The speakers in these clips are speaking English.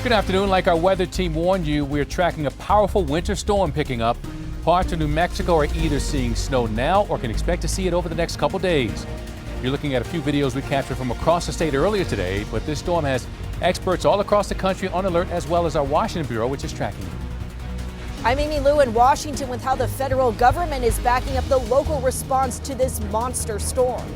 Good afternoon. Like our weather team warned you, we're tracking a powerful winter storm picking up. Parts of New Mexico are either seeing snow now or can expect to see it over the next couple days. You're looking at a few videos we captured from across the state earlier today, but this storm has experts all across the country on alert, as well as our Washington Bureau, which is tracking it. I'm Amy Lou in Washington with how the federal government is backing up the local response to this monster storm.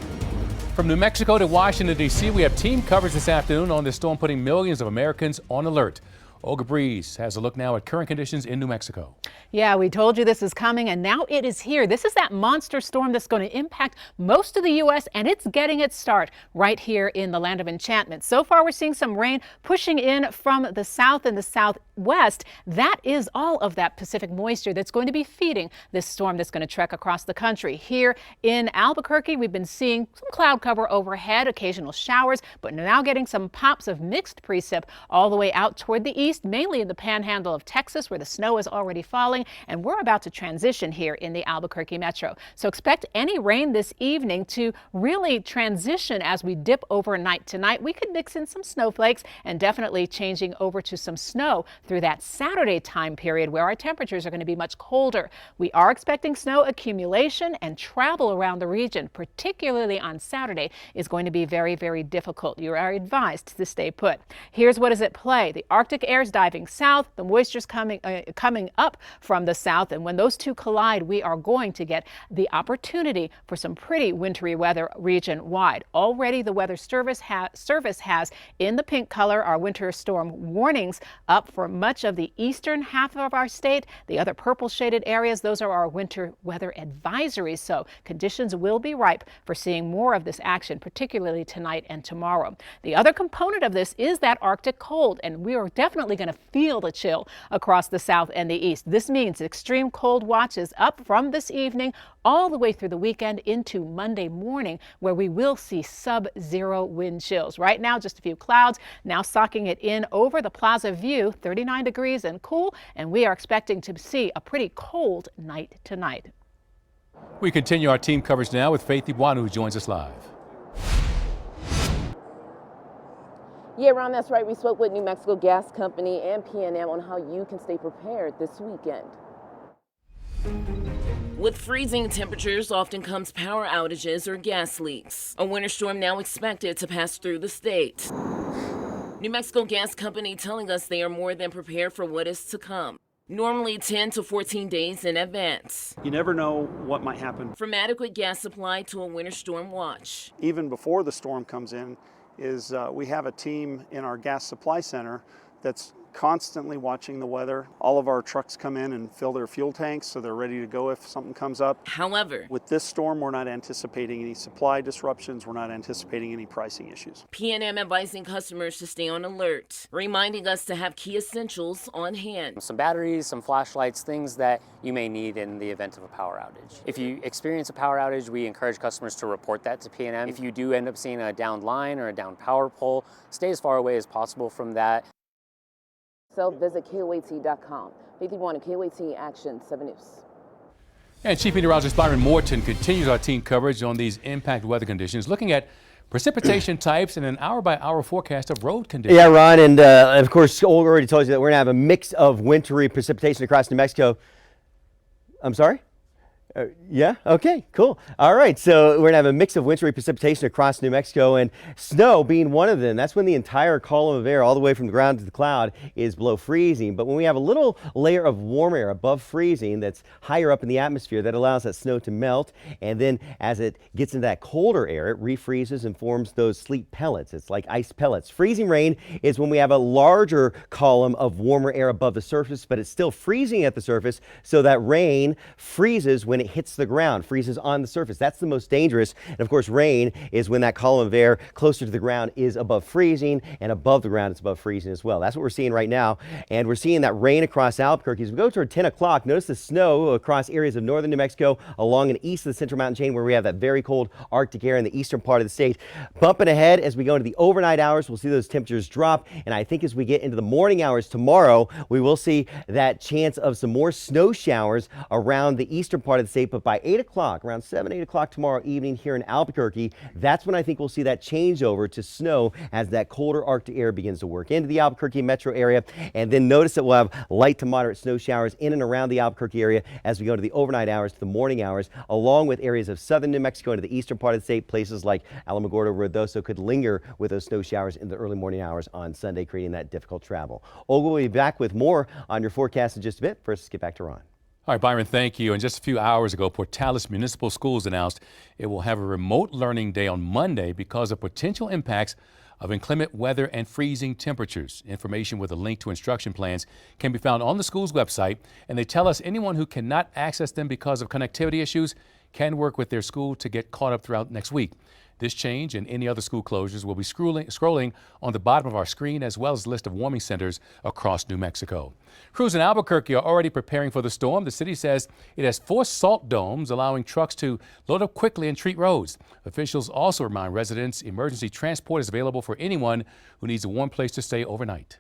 From New Mexico to Washington, D.C., we have team coverage this afternoon on this storm putting millions of Americans on alert. Olga Breeze has a look now at current conditions in New Mexico. Yeah, we told you this is coming, and now it is here. This is that monster storm that's going to impact most of the U.S., and it's getting its start right here in the land of enchantment. So far, we're seeing some rain pushing in from the south and the southwest. That is all of that Pacific moisture that's going to be feeding this storm that's going to trek across the country. Here in Albuquerque, we've been seeing some cloud cover overhead, occasional showers, but now getting some pops of mixed precip all the way out toward the east, mainly in the panhandle of Texas, where the snow is already falling, and we're about to transition here in the Albuquerque metro. So expect any rain this evening to really transition as we dip overnight tonight. We could mix in some snowflakes and definitely changing over to some snow through that Saturday time period where our temperatures are going to be much colder. We are expecting snow accumulation, and travel around the region, particularly on Saturday, is going to be very, very difficult. You are advised to stay put. Here's what is at play. The Arctic air is diving south, the moisture's coming up from the south, and when those two collide, we are going to get the opportunity for some pretty wintry weather region-wide. Already the Weather Service has in the pink color our winter storm warnings up for much of the eastern half of our state. The other purple shaded areas, those are our winter weather advisories, so conditions will be ripe for seeing more of this action, particularly tonight and tomorrow. The other component of this is that Arctic cold, and we are definitely going to feel the chill across the south and the east. This means extreme cold watches up from this evening all the way through the weekend into Monday morning, where we will see sub-zero wind chills. Right now, just a few clouds, now socking it in over the Plaza View, 39 degrees and cool, and we are expecting to see a pretty cold night tonight. We continue our team coverage now with Faith Ibuanu, who joins us live. Yeah, Ron, that's right. We spoke with New Mexico Gas Company and PNM on how you can stay prepared this weekend. With freezing temperatures often comes power outages or gas leaks. A winter storm now expected to pass through the state. New Mexico Gas Company telling us they are more than prepared for what is to come. Normally 10 to 14 days in advance. You never know what might happen. From adequate gas supply to a winter storm watch. Even before the storm comes in, we have a team in our gas supply center that's constantly watching the weather. All of our trucks come in and fill their fuel tanks so they're ready to go if something comes up. However, with this storm, we're not anticipating any supply disruptions. We're not anticipating any pricing issues. PNM advising customers to stay on alert, reminding us to have key essentials on hand. Some batteries, some flashlights, things that you may need in the event of a power outage. If you experience a power outage, we encourage customers to report that to PNM. If you do end up seeing a downed line or a downed power pole, stay as far away as possible from that. So visit KOAT.com. Faith Ibuanu, KOAT Action 7 News. And Chief Meteorologist Byron Morton continues our team coverage on these impact weather conditions, looking at precipitation types and an hour-by-hour forecast of road conditions. Yeah, Ron, and of course, Olga already told you that we're going to have a mix of wintry precipitation across New Mexico. I'm sorry? Yeah, okay, cool. All right, so we're gonna have a mix of wintry precipitation across New Mexico, and snow being one of them. That's when the entire column of air all the way from the ground to the cloud is below freezing. But when we have a little layer of warm air above freezing that's higher up in the atmosphere, that allows that snow to melt, and then as it gets into that colder air, it refreezes and forms those sleet pellets. It's like ice pellets. Freezing rain is when we have a larger column of warmer air above the surface, but it's still freezing at the surface, so that rain freezes when it hits the ground, freezes on the surface. That's the most dangerous. And of course, rain is when that column of air closer to the ground is above freezing, and above the ground it's above freezing as well. That's what we're seeing right now. And we're seeing that rain across Albuquerque. As we go toward 10 o'clock, notice the snow across areas of northern New Mexico along and east of the Central Mountain Chain, where we have that very cold Arctic air in the eastern part of the state. Bumping ahead as we go into the overnight hours, we'll see those temperatures drop. And I think as we get into the morning hours tomorrow, we will see that chance of some more snow showers around the eastern part of of the state, but by 8 o'clock, around 7, 8 o'clock tomorrow evening here in Albuquerque, that's when I think we'll see that changeover to snow as that colder Arctic air begins to work into the Albuquerque metro area. And then notice that we'll have light to moderate snow showers in and around the Albuquerque area as we go to the overnight hours to the morning hours, along with areas of southern New Mexico into the eastern part of the state. Places like Alamogordo, Ruidoso could linger with those snow showers in the early morning hours on Sunday, creating that difficult travel. Olga will be back with more on your forecast in just a bit. First, let's get back to Ron. All right, Byron, thank you. And just a few hours ago, Portales Municipal Schools announced it will have a remote learning day on Monday because of potential impacts of inclement weather and freezing temperatures. Information with a link to instruction plans can be found on the school's website, and they tell us anyone who cannot access them because of connectivity issues can work with their school to get caught up throughout next week. This change and any other school closures will be scrolling on the bottom of our screen, as well as a list of warming centers across New Mexico. Crews in Albuquerque are already preparing for the storm. The city says it has 4 salt domes, allowing trucks to load up quickly and treat roads. Officials also remind residents emergency transport is available for anyone who needs a warm place to stay overnight.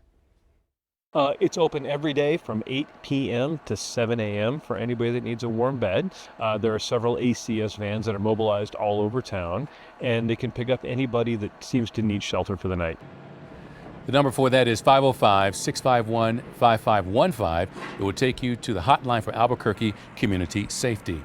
It's open every day from 8 p.m. to 7 a.m. for anybody that needs a warm bed. There are several ACS vans that are mobilized all over town, and they can pick up anybody that seems to need shelter for the night. The number for that is 505-651-5515. It will take you to the hotline for Albuquerque Community Safety.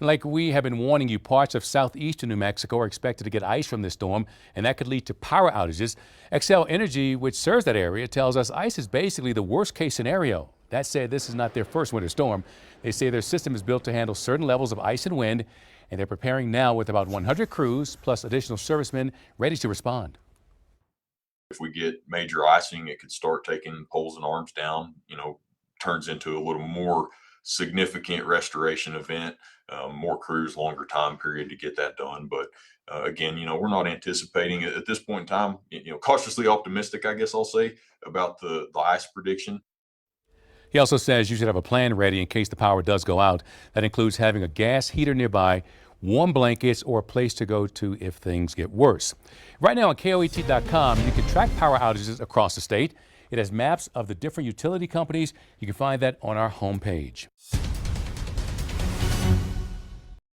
Like we have been warning you, parts of southeastern New Mexico are expected to get ice from this storm, and that could lead to power outages. Xcel Energy, which serves that area, tells us ice is basically the worst case scenario. That said, this is not their first winter storm. They say their system is built to handle certain levels of ice and wind, and they're preparing now with about 100 crews plus additional servicemen ready to respond. If we get major icing, it could start taking poles and arms down, turns into a little more significant restoration event, more crews, longer time period to get that done. But again, we're not anticipating it at this point in time, cautiously optimistic, I guess I'll say, about the ice prediction. He also says you should have a plan ready in case the power does go out. That includes having a gas heater nearby, warm blankets, or a place to go to if things get worse. Right now on KOAT.com, you can track power outages across the state. It has maps of the different utility companies. You can find that on our homepage.